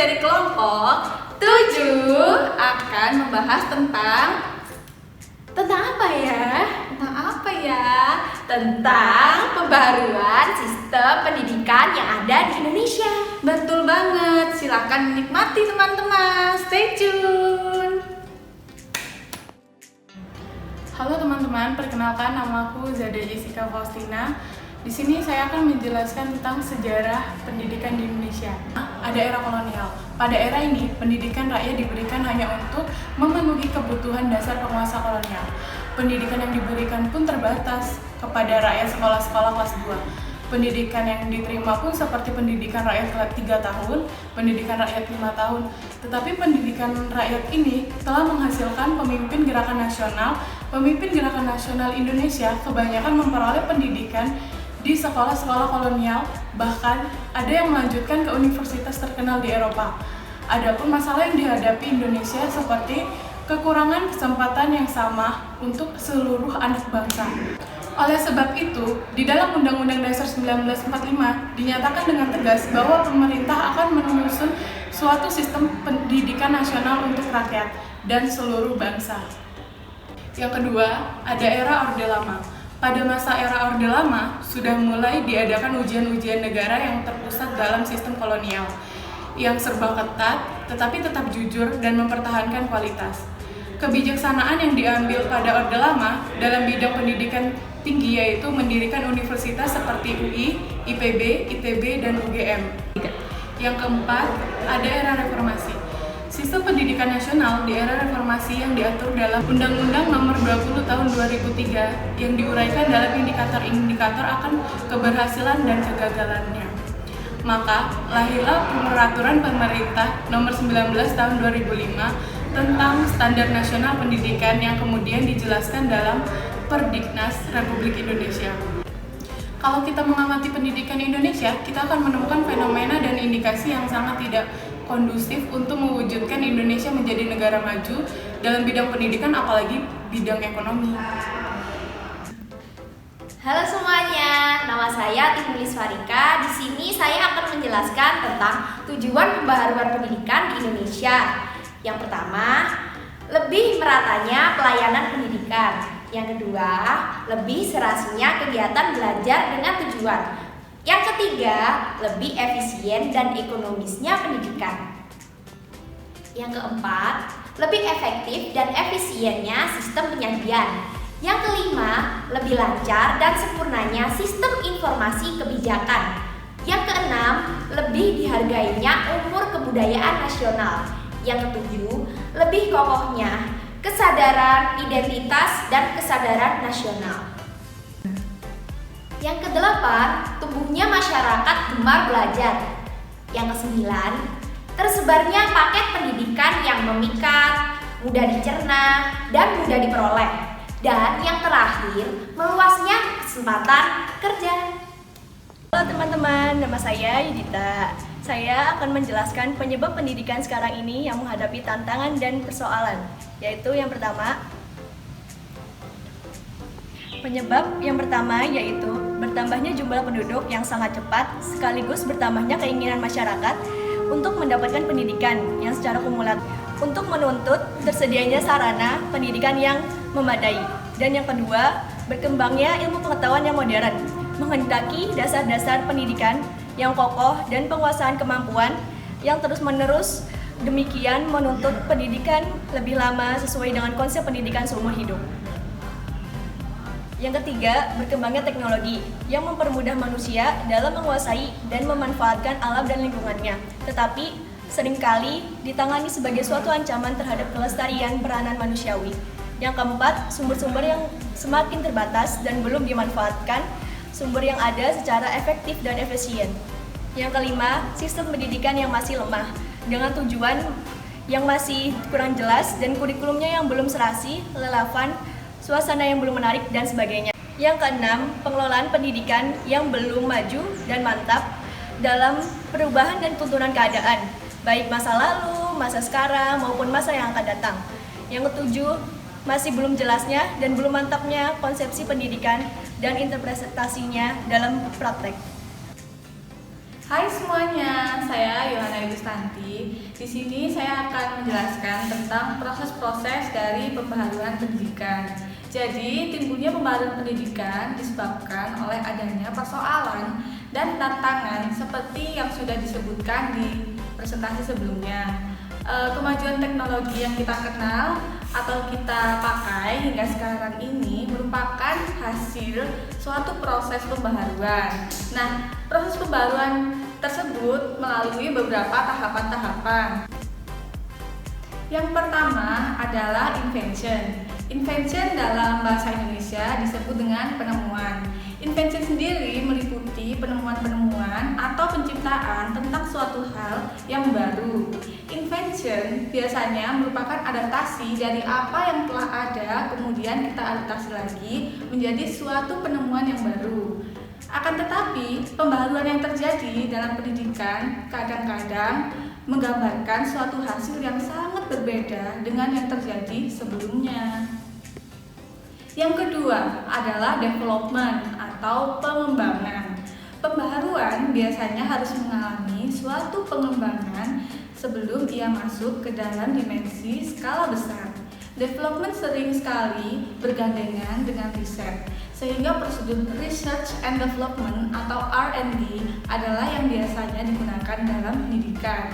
dari kelompok 7 akan membahas tentang apa ya? Tentang pembaharuan sistem pendidikan yang ada di Indonesia. Betul banget. Silakan menikmati teman-teman. Stay tune. Halo teman-teman, perkenalkan nama aku Zada Jessica Faustina. Di sini saya akan menjelaskan tentang sejarah pendidikan di Indonesia. Ada era kolonial. Pada era ini, pendidikan rakyat diberikan hanya untuk memenuhi kebutuhan dasar penguasa kolonial. Pendidikan yang diberikan pun terbatas kepada rakyat sekolah-sekolah kelas 2. Pendidikan yang diterima pun seperti pendidikan rakyat kelas 3 tahun, pendidikan rakyat 5 tahun. Tetapi pendidikan rakyat ini telah menghasilkan pemimpin gerakan nasional. Pemimpin gerakan nasional Indonesia kebanyakan memperoleh pendidikan di sekolah-sekolah kolonial, bahkan ada yang melanjutkan ke universitas terkenal di Eropa. Adapun masalah yang dihadapi Indonesia seperti kekurangan kesempatan yang sama untuk seluruh anak bangsa. Oleh sebab itu, di dalam Undang-Undang Dasar 1945 dinyatakan dengan tegas bahwa pemerintah akan menyusun suatu sistem pendidikan nasional untuk rakyat dan seluruh bangsa. Yang kedua, ada era Orde Lama. Pada masa era Orde Lama, sudah mulai diadakan ujian-ujian negara yang terpusat dalam sistem kolonial, yang serba ketat, tetapi tetap jujur dan mempertahankan kualitas. Kebijaksanaan yang diambil pada Orde Lama dalam bidang pendidikan tinggi yaitu mendirikan universitas seperti UI, IPB, ITB, dan UGM. Yang keempat, ada era reformasi. Sistem pendidikan nasional di era reformasi yang diatur dalam Undang-Undang Nomor 20 Tahun 2003 yang diuraikan dalam indikator-indikator akan keberhasilan dan kegagalannya. Maka, lahirlah Peraturan Pemerintah Nomor 19 Tahun 2005 tentang Standar Nasional Pendidikan yang kemudian dijelaskan dalam Perdiknas Republik Indonesia. Kalau kita mengamati pendidikan Indonesia, kita akan menemukan fenomena dan indikasi yang sangat tidak kondusif untuk mewujudkan Indonesia menjadi negara maju dalam bidang pendidikan, apalagi bidang ekonomi. Halo semuanya, nama saya Timulis Farika. Di sini saya akan menjelaskan tentang tujuan pembaharuan pendidikan di Indonesia. Yang pertama, lebih meratanya pelayanan pendidikan. Yang kedua, lebih serasinya kegiatan belajar dengan tujuan. Yang ketiga, lebih efisien dan ekonomisnya pendidikan. Yang keempat, lebih efektif dan efisiennya sistem penyajian. Yang kelima, lebih lancar dan sempurnanya sistem informasi kebijakan. Yang keenam, lebih dihargainya umur kebudayaan nasional. Yang ketujuh, lebih kokohnya kesadaran identitas dan kesadaran nasional. Yang kedelapan, tumbuhnya masyarakat gemar belajar. Yang kesembilan, tersebarnya paket pendidikan yang memikat, mudah dicerna, dan mudah diperoleh. Dan yang terakhir, meluasnya kesempatan kerja. Halo teman-teman, nama saya Yudita. Saya akan menjelaskan penyebab pendidikan sekarang ini yang menghadapi tantangan dan persoalan, yaitu yang pertama, penyebab yang pertama yaitu bertambahnya jumlah penduduk yang sangat cepat sekaligus bertambahnya keinginan masyarakat untuk mendapatkan pendidikan yang secara kumulatif untuk menuntut tersedianya sarana pendidikan yang memadai. Dan yang kedua, berkembangnya ilmu pengetahuan yang modern menghendaki dasar-dasar pendidikan yang kokoh dan penguasaan kemampuan yang terus-menerus demikian menuntut pendidikan lebih lama sesuai dengan konsep pendidikan seumur hidup. Yang ketiga, berkembangnya teknologi yang mempermudah manusia dalam menguasai dan memanfaatkan alam dan lingkungannya, tetapi seringkali ditangani sebagai suatu ancaman terhadap kelestarian peranan manusiawi. Yang keempat, sumber-sumber yang semakin terbatas dan belum dimanfaatkan sumber yang ada secara efektif dan efisien. Yang kelima, sistem pendidikan yang masih lemah dengan tujuan yang masih kurang jelas dan kurikulumnya yang belum serasi, relevan, suasana yang belum menarik, dan sebagainya. Yang keenam, pengelolaan pendidikan yang belum maju dan mantap dalam perubahan dan tuntunan keadaan, baik masa lalu, masa sekarang, maupun masa yang akan datang. Yang ketujuh, masih belum jelasnya dan belum mantapnya konsepsi pendidikan dan interpretasinya dalam praktek. Hai semuanya. semuanya, saya Yohana Yustanti. Di sini saya akan menjelaskan tentang proses-proses dari pembaharuan pendidikan. Jadi, timbulnya pembaharuan pendidikan disebabkan oleh adanya persoalan dan tantangan seperti yang sudah disebutkan di presentasi sebelumnya. Kemajuan teknologi yang kita kenal atau kita pakai hingga sekarang ini merupakan hasil suatu proses pembaharuan. Nah, proses pembaharuan tersebut melalui beberapa tahapan-tahapan. Yang pertama adalah invention. Invention dalam bahasa Indonesia disebut dengan penemuan. Invention sendiri meliputi penemuan-penemuan atau penciptaan tentang suatu hal yang baru. Invention biasanya merupakan adaptasi dari apa yang telah ada, kemudian kita adaptasi lagi menjadi suatu penemuan yang baru. Akan tetapi, pembaharuan yang terjadi dalam pendidikan kadang-kadang menggambarkan suatu hasil yang sangat berbeda dengan yang terjadi sebelumnya. Yang kedua adalah development atau pengembangan. Pembaharuan biasanya harus mengalami suatu pengembangan sebelum ia masuk ke dalam dimensi skala besar. Development sering sekali bergandengan dengan riset, sehingga prosedur research and development atau R&D adalah yang biasanya digunakan dalam pendidikan.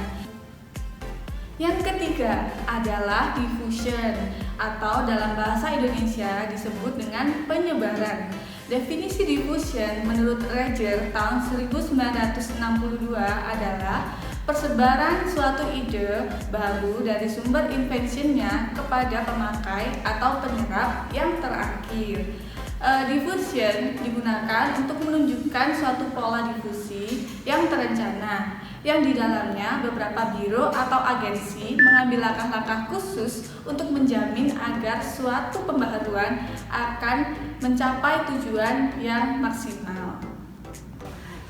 Yang ketiga adalah diffusion atau dalam bahasa Indonesia disebut dengan penyebaran. Definisi diffusion menurut Reger tahun 1962 adalah persebaran suatu ide baru dari sumber inventionnya kepada pemakai atau penyerap yang terakhir. Diffusion digunakan untuk menunjukkan suatu pola difusi yang terencana, yang di dalamnya beberapa biro atau agensi mengambil langkah-langkah khusus untuk menjamin agar suatu pembaharuan akan mencapai tujuan yang maksimal.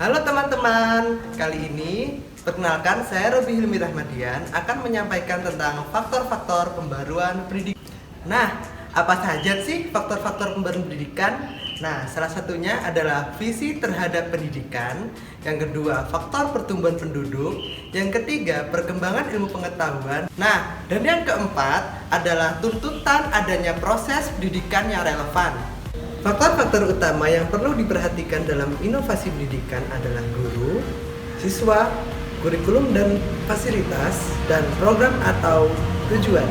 Halo teman-teman, kali ini perkenalkan saya Robi Hilmi Rahmadian akan menyampaikan tentang faktor-faktor pembaruan pendidikan. Nah, apa saja sih faktor-faktor pembaruan pendidikan? Nah, salah satunya adalah visi terhadap pendidikan. Yang kedua, faktor pertumbuhan penduduk. Yang ketiga, perkembangan ilmu pengetahuan. Nah, dan yang keempat adalah tuntutan adanya proses pendidikan yang relevan. Faktor-faktor utama yang perlu diperhatikan dalam inovasi pendidikan adalah guru, siswa, kurikulum dan fasilitas, dan program atau tujuan.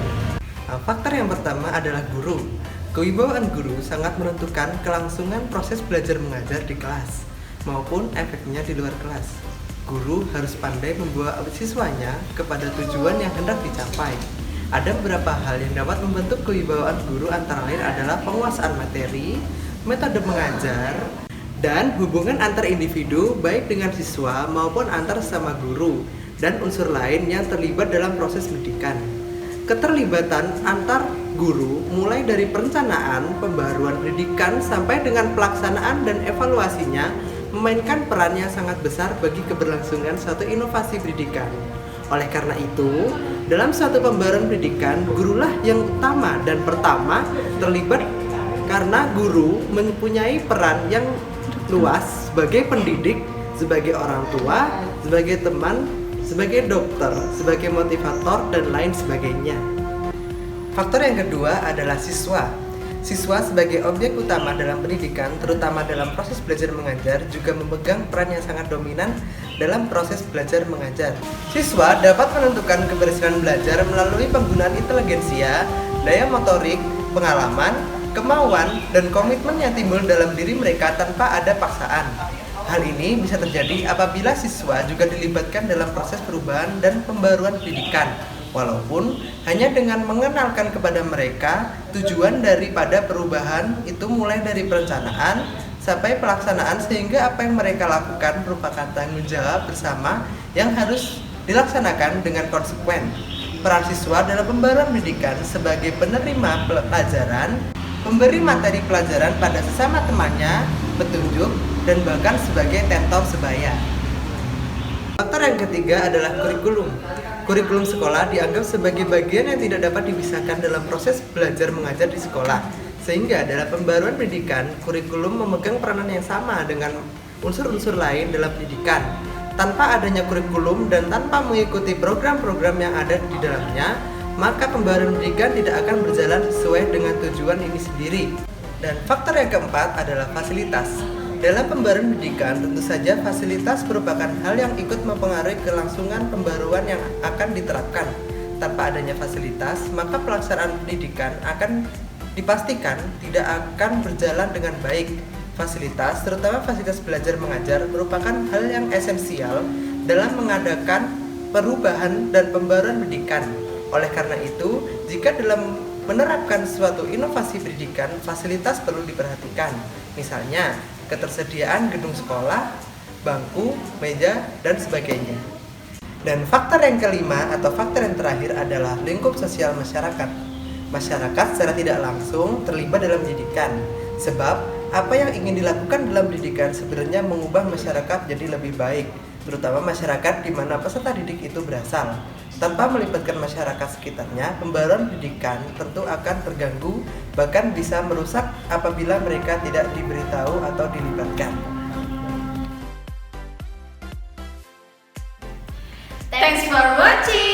Faktor yang pertama adalah guru. Kewibawaan guru sangat menentukan kelangsungan proses belajar mengajar di kelas maupun efeknya di luar kelas. Guru harus pandai membawa siswanya kepada tujuan yang hendak dicapai. Ada beberapa hal yang dapat membentuk kewibawaan guru, antara lain adalah penguasaan materi, metode mengajar, dan hubungan antar individu baik dengan siswa maupun antar sesama guru dan unsur lain yang terlibat dalam proses pendidikan. Keterlibatan antar guru mulai dari perencanaan, pembaharuan pendidikan sampai dengan pelaksanaan dan evaluasinya memainkan peran yang sangat besar bagi keberlangsungan suatu inovasi pendidikan. Oleh karena itu, dalam suatu pembaharuan pendidikan, gurulah yang utama dan pertama terlibat karena guru mempunyai peran yang luas sebagai pendidik, sebagai orang tua, sebagai teman, sebagai dokter, sebagai motivator, dan lain sebagainya. Faktor yang kedua adalah siswa. Siswa sebagai objek utama dalam pendidikan, terutama dalam proses belajar mengajar, juga memegang peran yang sangat dominan dalam proses belajar mengajar. Siswa dapat menentukan keberhasilan belajar melalui penggunaan inteligensia, daya motorik, pengalaman, kemauan, dan komitmen yang timbul dalam diri mereka tanpa ada paksaan. Hal ini bisa terjadi apabila siswa juga dilibatkan dalam proses perubahan dan pembaruan pendidikan, walaupun hanya dengan mengenalkan kepada mereka tujuan daripada perubahan itu mulai dari perencanaan sampai pelaksanaan, sehingga apa yang mereka lakukan merupakan tanggung jawab bersama yang harus dilaksanakan dengan konsekuen. Peran siswa dalam pembaruan pendidikan sebagai penerima pelajaran, memberi materi pelajaran pada sesama temannya, petunjuk, dan bahkan sebagai tentor sebaya. Faktor yang ketiga adalah kurikulum. Kurikulum sekolah dianggap sebagai bagian yang tidak dapat dipisahkan dalam proses belajar mengajar di sekolah. Sehingga dalam pembaruan pendidikan, kurikulum memegang peranan yang sama dengan unsur-unsur lain dalam pendidikan. Tanpa adanya kurikulum dan tanpa mengikuti program-program yang ada di dalamnya, maka pembaruan pendidikan tidak akan berjalan sesuai dengan tujuan ini sendiri. Dan faktor yang keempat adalah fasilitas. Dalam pembaruan pendidikan, tentu saja fasilitas merupakan hal yang ikut mempengaruhi kelangsungan pembaruan yang akan diterapkan. Tanpa adanya fasilitas, maka pelaksanaan pendidikan akan dipastikan tidak akan berjalan dengan baik. Fasilitas, terutama fasilitas belajar mengajar, merupakan hal yang esensial dalam mengadakan perubahan dan pembaruan pendidikan. Oleh karena itu, jika dalam menerapkan suatu inovasi pendidikan, fasilitas perlu diperhatikan. Misalnya, ketersediaan gedung sekolah, bangku, meja, dan sebagainya. Dan faktor yang kelima atau faktor yang terakhir adalah lingkup sosial masyarakat. Masyarakat secara tidak langsung terlibat dalam pendidikan, sebab apa yang ingin dilakukan dalam pendidikan sebenarnya mengubah masyarakat jadi lebih baik, terutama masyarakat di mana peserta didik itu berasal. Tanpa melibatkan masyarakat sekitarnya, pembaruan pendidikan tentu akan terganggu, bahkan bisa merusak apabila mereka tidak diberitahu atau dilibatkan. Thanks for watching.